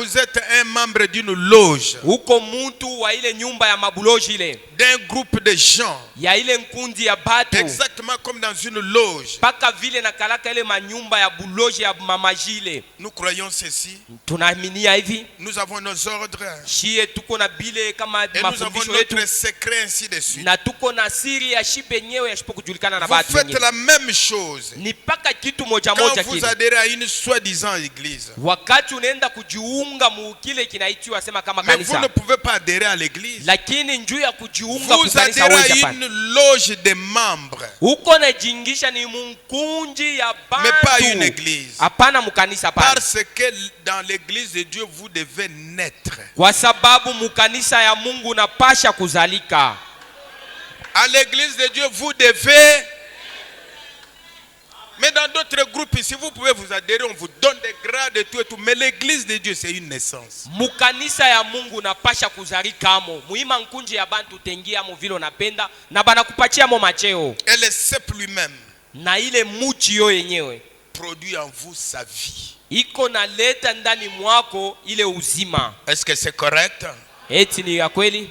un membre d'une loge. Uko mtu wa ile nyumba ya mabuloji ile. D'un groupe de gens. Ya ile nkundi ya batu. Exactement comme dans une loge. Paka vile na kalaka ile manyumba ya buloji ya mamajile. Nous croyons ceci. Tunaaminia hivi. Nous avons nos ordres. Shie tuko na bile kama Et nous avons notre secret ainsi de suite. Na tuko na siri ya shipe yenyewe ya shipo kujulikana na Vous batu faites wengine. la même chose. Ni paka kitu moja Quand moja vous kile. adhérez à une soi-disant église. Wakati unaenda kujiunga mu kile kinaitwa sema kama Mais vous kanisa. ne pouvez pas adhérer à l'église. Lakini njuu ya kujiunga Vous kukanisa adhérez hawezi à hapana. une loge de membres. Huko na jingisha ni munkunji ya Mais pas une bantu. église. Hapana mukanisa hapana. Parce que dans l'église de Dieu, vous devez naître. Kwa sababu mukanisa ya Mungu napasha kuzalika. À l'église de Dieu, vous devez. Mais dans d'autres groupes ici, vous pouvez vous adhérer, on vous donne des grades et tout. Mais l'église de Dieu, c'est une naissance. Mukanisa ya Mungu napasha kuzalika amo. Muima nkunji ya bantu tengia mo vile unapenda na banakupatia mo macheo. Et le cep lui-même Na ile muchi yo yenyewe produit en vous sa vie. iko na leta ndani mwako ile uzima. Est-ce que c'est correct? Eti ni ya kweli?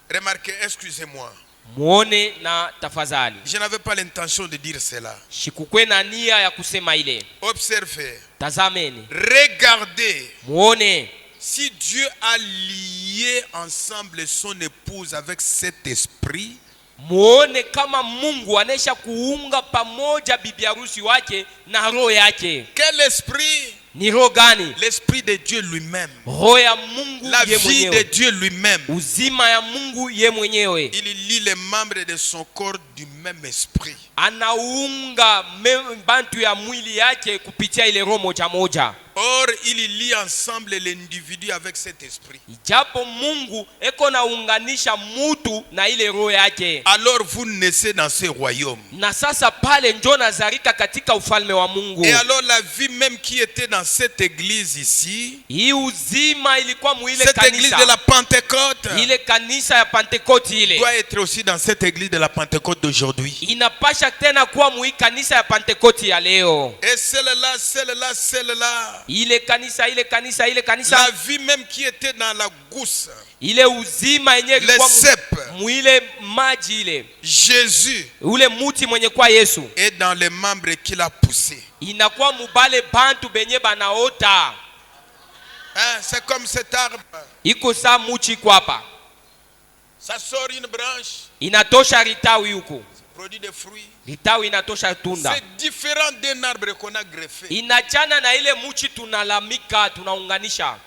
Remarquez, excusez-moi. Muone na tafadhali. Je n'avais pas l'intention de dire cela. Shikukwe na nia ya kusema ile. Observez. Tazameni. Regardez. Muone. Si Dieu a lié ensemble son épouse avec cet esprit, muone kama Mungu anesha kuunga pamoja bibi harusi wake na roho yake. quel esprit? Ni roho gani? L'esprit de Dieu lui-même. Roho ya Mungu La ye vie mwenyewe. de Dieu lui-même. Uzima ya Mungu ye mwenyewe. Il lie les membres de son corps du même esprit. Anaunga bantu ya mwili yake kupitia ile roho moja moja. Or, il lie ensemble l'individu avec cet esprit. Japo Mungu eko naunganisha mutu na ile roho yake. Alors vous naissez dans ce royaume. Na sasa pale njo nazarika katika ufalme wa Mungu. Et alors la vie même qui était dans cette église ici, Hii uzima ilikuwa muile cette église kanisa. de la Pentecôte, Ile kanisa ya Pentecote ile. doit être aussi dans cette église de la Pentecôte d'aujourd'hui. Inapasha tena kuwa mui kanisa ya Pentecote ya leo. Et celle-là, Ile kanisa la vie même qui était dans la gousse, ile uzima yenye le ilikuwa cep, muile maji ile. Jésus Ule muti mwenye kwa Yesu. est dans les membres qu'il a poussés. Inakuwa mubale bantu benye banaota. Hein, c'est comme cet arbre. Iko saa muchi iko hapa. Ça sort une branche, Inatosha ritawi huko. produit des fruits. Ritawi inatosha tunda. C'est différent d'un arbre qu'on a greffé. Inachana na ile muchi tunalamika, tunaunganisha.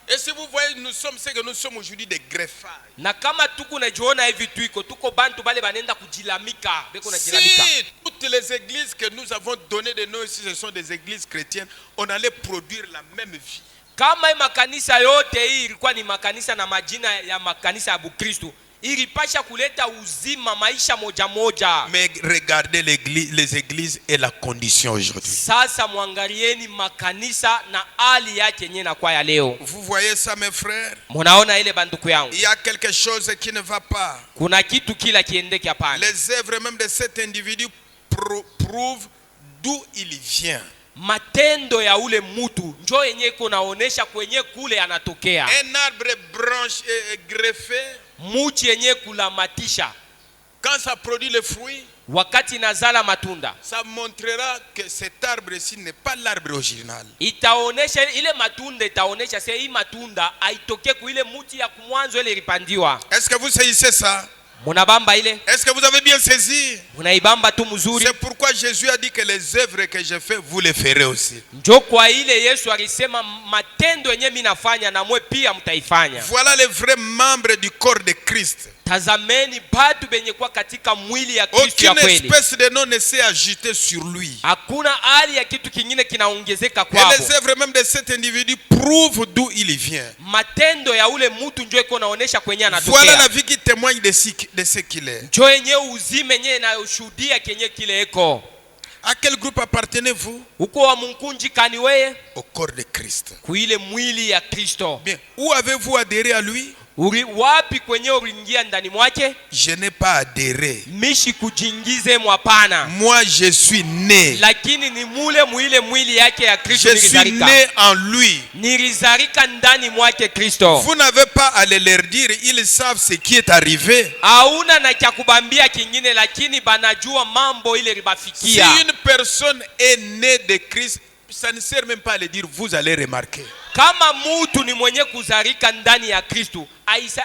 Et si vous voyez, nous sommes ce que nous sommes aujourd'hui, des greffages. Na kama tuko najiona hivi tuko bantu bale banenda kujilamika, beko najilamika. Si toutes les églises que nous avons données de nous ici, ce sont des églises chrétiennes, on allait produire la même vie. Kama makanisa yote hii ilikuwa ni makanisa na majina ya makanisa ya Bukristo, ilipasha kuleta uzima maisha moja moja. Mais regardez les églises et la condition aujourd'hui. Sasa muangalieni makanisa na hali yake yenyewe na kwa ya leo. Vous voyez ça, mes frères? Munaona ile banduku yangu. Il y a quelque chose qui ne va pas. Kuna kitu kila kiendeke hapana. Les œuvres même de cet individu prouvent d'où il vient. Matendo ya ule mutu njo yenye kunaonesha kwenye kule anatokea. Un arbre branche et greffé, Muchi yenye kulamatisha. quand ça produit le fruit, wakati nazala matunda, ça montrera que cet arbre-ci n'est pas l'arbre original. itaonesha ile matunda, itaonesha sasa hii matunda aitoke ku ile muti ya kumwanzo ile ilipandiwa. Est-ce que vous saisissez ça? Munabamba ile? Est-ce que vous avez bien saisi? Munaibamba tu mzuri. C'est pourquoi Jésus a dit que les œuvres que je fais, vous les ferez aussi. Njo kwa ile Yesu alisema matendo yenyewe mimi nafanya na mwe pia mtaifanya. Voilà les vrais membres du corps de Christ. Tazameni batu benye kwa katika mwili ya Kristo ya Aucune kweli. espèce de nom ne s'est ajoutée sur lui. Hakuna hali ya kitu kingine kinaongezeka Et kwao. les œuvres même de cet individu prouvent d'où il vient. Matendo ya ule mtu njo iko naonesha kwenye anatokea. Voilà la vie qui témoigne de ce qu'il est. Njo yenyewe uzime yenyewe na ushuhudia kenye kile eko. À quel groupe appartenez-vous? Uko wa munkunji kani weye? Au corps de Christ. Kuile mwili ya Kristo. Bien. Où avez-vous adhéré à lui? Wapi kwenye uliingia ndani mwake? Je n'ai pas adhéré. Mishi kujingize mwapana. Moi je suis né. Lakini ni mule mwile mwili yake ya Kristo Je suis né en lui. Nilizarika ndani mwake Kristo. Vous n'avez pas à leur dire, ils savent ce qui est arrivé. Hauna na cha kubambia kingine, lakini banajua mambo ile ribafikia. Si une personne est née de Christ, ça ne sert même pas à le dire, vous allez remarquer. Kama mutu ni mwenye kuzarika ndani ya Kristo,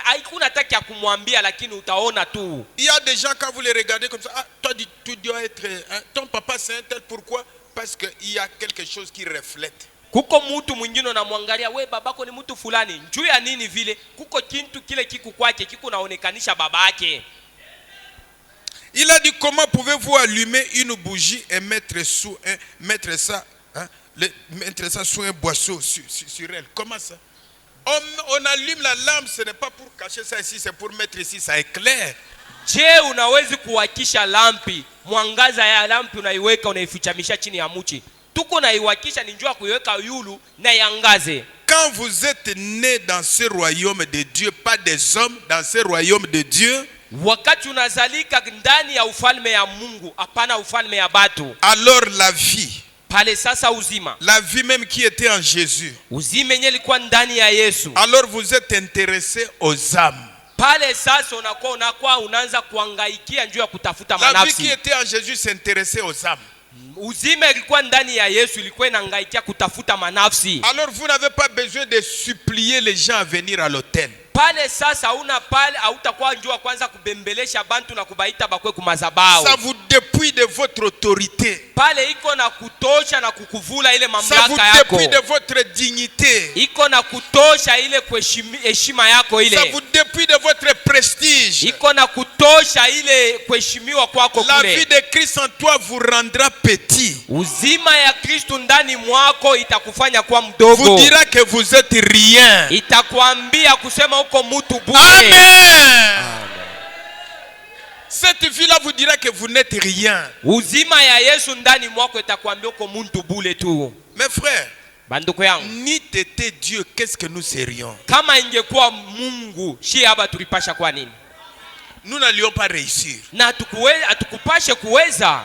haikuna taki ya kumwambia, lakini utaona tu. Il y a des gens, quand vous les regardez comme ça, ah, toi tu dois être, hein, ton papa c'est un tel, pourquoi? Parce qu'il y a quelque chose qui reflète. Kuko mutu mwingine unamwangalia, we babako ni mutu fulani, njuu ya nini vile? Kuko kintu kile kiku kwake, kiku naonekanisha babake. Il a dit, comment pouvez-vous allumer une bougie et mettre ça sous un boisseau sur elle? Comment ça? On allume la lampe, ce n'est pas pour cacher ça ici, c'est pour mettre ici, ça éclaire. Je, unawezi kuwakisha lampi, mwangaza ya lampi unaiweka unaifichamisha chini ya mti. Tuko naiwakisha ni njua kuiweka yulu na yangaze. Quand vous êtes né dans ce royaume de Dieu, pas des hommes, dans ce royaume de Dieu, wakati unazalika ndani ya ufalme ya Mungu, hapana ufalme ya batu, alors la vie, pale sasa uzima, la vie même qui était en Jésus, uzima yenyewe ilikuwa ndani ya Yesu, alors vous êtes intéressé aux âmes. pale sasa unakuwa unaanza kuangaikia njoo ya kutafuta La vie manafsi. qui était en Jésus s'intéressait aux âmes. Uzima ilikuwa ndani ya Yesu, ilikuwa inaangaikia kutafuta manafsi. Alors vous n'avez pas besoin de supplier les gens à venir à l'autel. Pale sasa una pale hautakuwa njoo kwanza kubembelesha bantu na kubaita bakwe kumazabao. Ça vous dépouille de votre autorité. Pale iko na kutosha na kukuvula ile Ça mamlaka vous yako. dépouille de votre dignité. Iko na kutosha ile heshima yako ile. Ça vous dépouille de votre prestige. Iko na kutosha ile kuheshimiwa kwako La kule. vie de Christ en toi vous rendra petit. Uzima ya Kristo ndani mwako itakufanya kuwa mdogo. Vous dira que vous êtes rien. Itakwambia kusema uko mtu bure. Amen. Cette vie-là vous dira que vous n'êtes rien. Uzima ya Yesu ndani mwako itakwambia uko mtu bure tu. Mes frères, Banduko yangu, ni t'était Dieu, qu'est-ce que nous serions? kama ingekuwa Mungu, shi hapa tulipasha kwa nini? Nous n'allions pas réussir. Na atukupashe kuweza.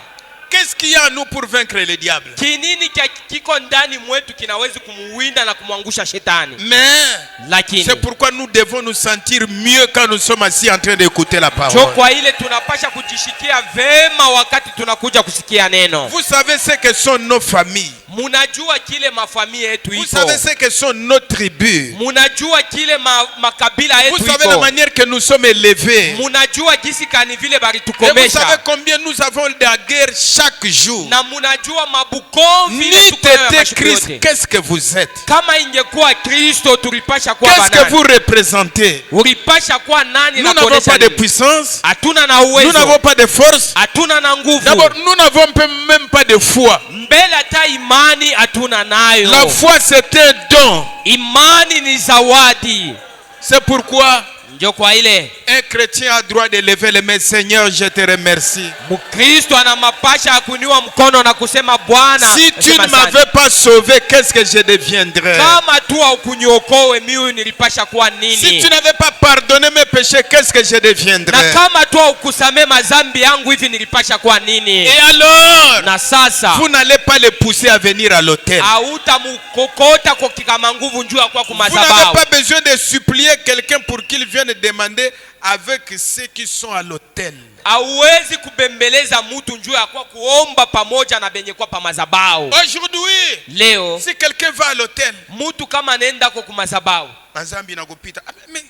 Qu'est-ce qu'il y a en nous pour vaincre le diable? Kinini kiko ndani mwetu kinaweza kumuwinda na kumwangusha shetani? Mais Lakini c'est pourquoi nous devons nous sentir mieux quand nous sommes assis en train d'écouter la jo parole. kwa ile tunapasha kujishikia vema wakati tunakuja kusikia neno. Vous savez ce que sont nos familles. Munajua kile mafamilia yetu Vous iko. savez ce que sont nos tribus. Munajua kile makabila yetu Vous iko. savez la manière que nous sommes élevés. Munajua jinsi kani vile Et vous baritukomesha. savez combien nous avons de la guerre chaque jour. Na munajua mabukovi Ni ile tuko nayo ya t'était mashughuli Christ, yote. qu'est-ce que vous êtes? Kama ingekuwa Kristo tulipasha kuwa Qu'est-ce que banani? vous représentez? Ulipasha kuwa nani Nous na n'avons kuonesha pas de nini? puissance. Hatuna na Nous uwezo. n'avons pas de force. Hatuna na nguvu. D'abord, nous n'avons même pas de foi. Mbele hata imani hatuna nayo. La foi, c'est un don. Imani ni zawadi. C'est pourquoi Ndio kwa ile un chrétien a droit de lever les mains. Seigneur, je te remercie. Mkristo ana mapasha ya kuinua mkono na kusema Bwana, Si tu nasema ne m'avais pas sauvé, qu'est-ce que je deviendrais? kama tu haukuniokoe mimi nilipasha kuwa nini? Si tu n'avais pas pardonné mes péchés, qu'est-ce que je Na deviendrais? kama tu haukusamee mazambi yangu hivi nilipasha kuwa nini? Et alors, Na sasa vous n'allez pas les pousser à venir à l'autel. hautamkokota kwa kama nguvu njuu ya kwa Vous n'avez kumazabao. pas besoin de supplier quelqu'un pour qu'il vienne demander avec ceux qui sont à l'autel. Hauwezi kubembeleza mtu njoo ya kwa kuomba pamoja na benye kwa pa mazabao. Aujourd'hui, Leo si quelqu'un va à l'autel, mtu kama anaenda kwa mazabao, Mazambi nakupita. Mais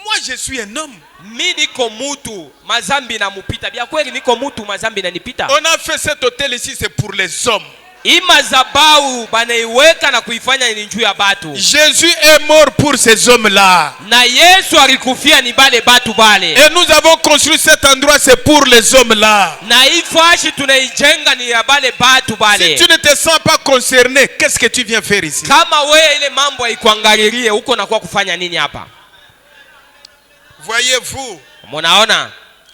moi je suis un homme. mimi niko mtu, mazambi na mupita. Bia kweli niko mtu, mazambi na nipita. On a fait cet hôtel ici, c'est pour les hommes. Hii mazabau banaiweka na kuifanya ni njuu ya batu. Jésus est mort pour ces hommes-là. Na Yesu alikufia ni bale batu bale. Et nous avons construit cet endroit, c'est pour les hommes-là. Na hii fashi tunaijenga ni ya bale batu bale. Si tu ne te sens pas concerné, qu'est-ce que tu viens faire ici? Kama wewe ile mambo haikuangalilie, uko na kwa kufanya nini hapa? Voyez-vous, Munaona?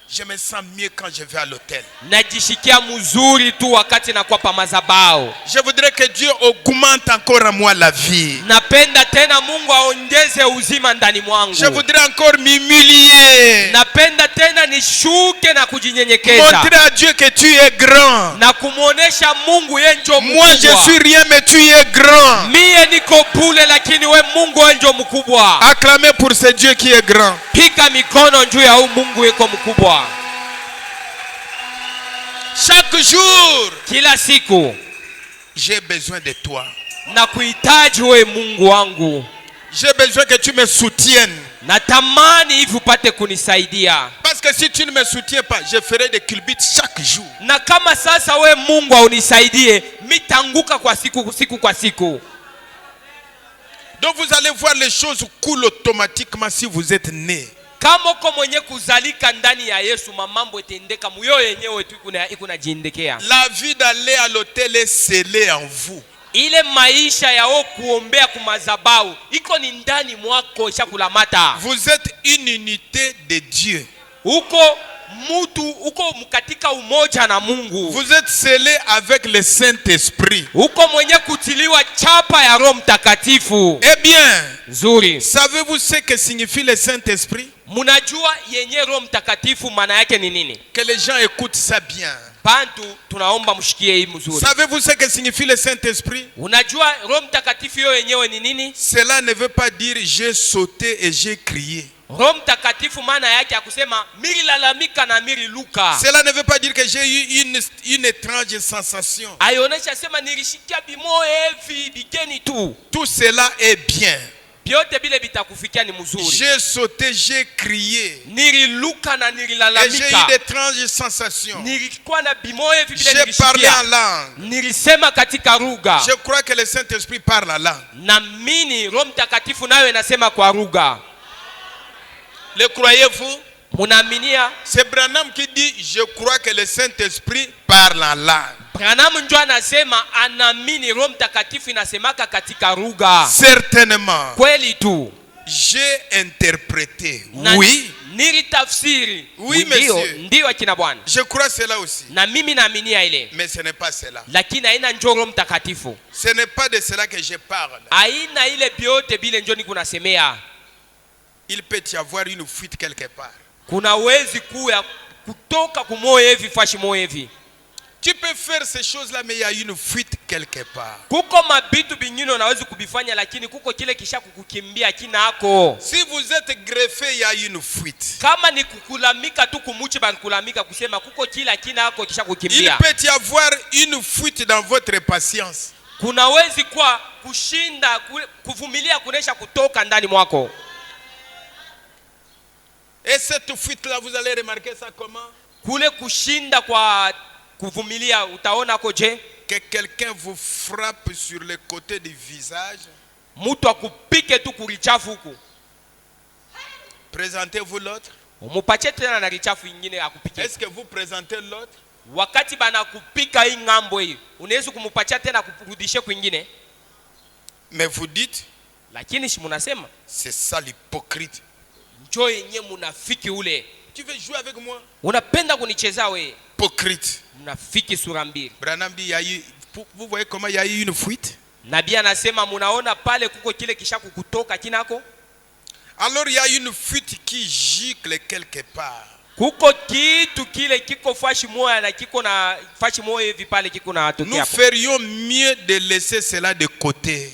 je me sens mieux quand je vais à l'hôtel. Najishikia mzuri tu wakati na kwa pa mazabao. Je voudrais que Dieu augmente encore en moi la vie. Napenda tena Mungu aongeze uzima ndani mwangu. Je voudrais encore m'humilier. Napenda tena nishuke na kujinyenyekeza. Montrer à Dieu que tu es grand. Na kumuonesha Mungu yeye ndio mkubwa. Moi je suis rien mais tu es grand. Mie niko bule lakini we Mungu yeye ndio mkubwa. Acclamez pour ce Dieu qui est grand. Pika mikono juu ya huyu Mungu yuko mkubwa. Chaque jour, Kila siku j'ai besoin de toi. na kuhitaji we Mungu wangu. J'ai besoin que tu me soutiennes. Natamani hivi upate kunisaidia. Parce que si tu ne me soutiens pas, je ferai des culbutes chaque jour. Na kama sasa we Mungu unisaidie, mitanguka kwa siku kwa siku. Donc vous allez voir les choses coulent automatiquement si vous êtes né. Kama uko mwenye kuzalika ndani ya Yesu, mamambo etendeka muyo yenyewe tu ikuna jiindekea. La vie d'aller à l'hôtel est scellée en vous. Ile maisha yao kuombea kumazabau iko ni ndani mwako ishakulamata. Vous êtes une unité de Dieu. Uko mkatika umoja na Mungu. Vous êtes scellés avec le Saint-Esprit. Uko mwenye kutiliwa chapa ya Roho Mtakatifu. Eh bien, Nzuri. savez-vous ce que signifie le Saint-Esprit? Munajua yenye Roho Mtakatifu maana yake ni nini? Que les gens écoutent ça bien. Bantu tunaomba mshikie hii mzuri. Savez-vous ce que signifie le Saint-Esprit? Unajua Roho Mtakatifu yo yenyewe ni nini? Cela ne veut pas dire j'ai sauté et j'ai crié. Roho Mtakatifu maana yake akusema miri lalamika na miri luka. Cela ne veut pas dire que j'ai eu une étrange sensation. Ayonesha sema nilishikia bimo hivi bikeni tu. Tout cela est bien. Biote bile bitakufikia ni mzuri. J'ai sauté, j'ai crié. Nililuka na Et j'ai nililalamika. eu d'étranges sensations. Nilikuwa na bimo hivi bile J'ai parlé en nilishikia. langue. Nilisema katika lugha. Je crois que le Saint-Esprit parle en langue. Na mini Roho Mtakatifu nayo inasema kwa lugha. Le croyez-vous? Munaaminia? C'est Branham qui dit je crois que le Saint-Esprit parle en langue. Branham ndio anasema anaamini Roho Mtakatifu inasemaka katika lugha. Certainement. Kweli tu. J'ai interprété. Na Oui. nilitafsiri. Oui, Ndio, monsieur. ndio akina Bwana. Je crois cela aussi. Na mimi naaminia ile. Mais ce n'est pas cela. Lakini haina njoo Roho Mtakatifu. Ce n'est pas de cela que je parle. Haina ile biote bile njoo nikunasemea. Il peut y avoir une fuite quelque part. Kuna wezi kuya kutoka kumoyo hivi fashi moyo hivi. Tu peux faire ces choses-là, mais il y a une fuite quelque part. Kuko mabitu bingine unaweza kubifanya lakini kuko kile kisha kukukimbia kina hako. Si vous êtes greffé, il y a une fuite. Kama ni kukulamika tu kumuchi kulamika kusema kuko kila kina hako kisha Il kukimbia. peut y avoir une fuite dans votre patience. Kuna wezi kwa kushinda kuvumilia kunesha kutoka ndani mwako. Et cette fuite-là, vous allez remarquer ça comment? Kule kushinda kwa kuvumilia utaona koje? Que quelqu'un vous frappe sur le côté du visage. Mtu akupike tu kurichafu huku. Présentez-vous l'autre. Umupache tena na richafu ingine akupike. Est-ce que vous présentez l'autre? Wakati bana kupika hii ngambo hii, unaweza kumupacha tena kurudishe kwingine. Mais vous dites, Lakini si munasema, c'est ça l'hypocrite. njoo yenye munafiki ule. Tu veux jouer avec moi? Unapenda kunicheza we. Hypocrite. Munafiki sura mbili. Branham dit, il y a eu, vous voyez comment il y a eu une fuite? Nabii anasema munaona pale kuko kile kisha kukutoka kinako. Alors il y a une fuite qui gicle quelque part. Kuko kitu kile kiko fashi moya na kiko na fashi moya hivi pale kiko na tokea. Nous ferions mieux de laisser cela de côté.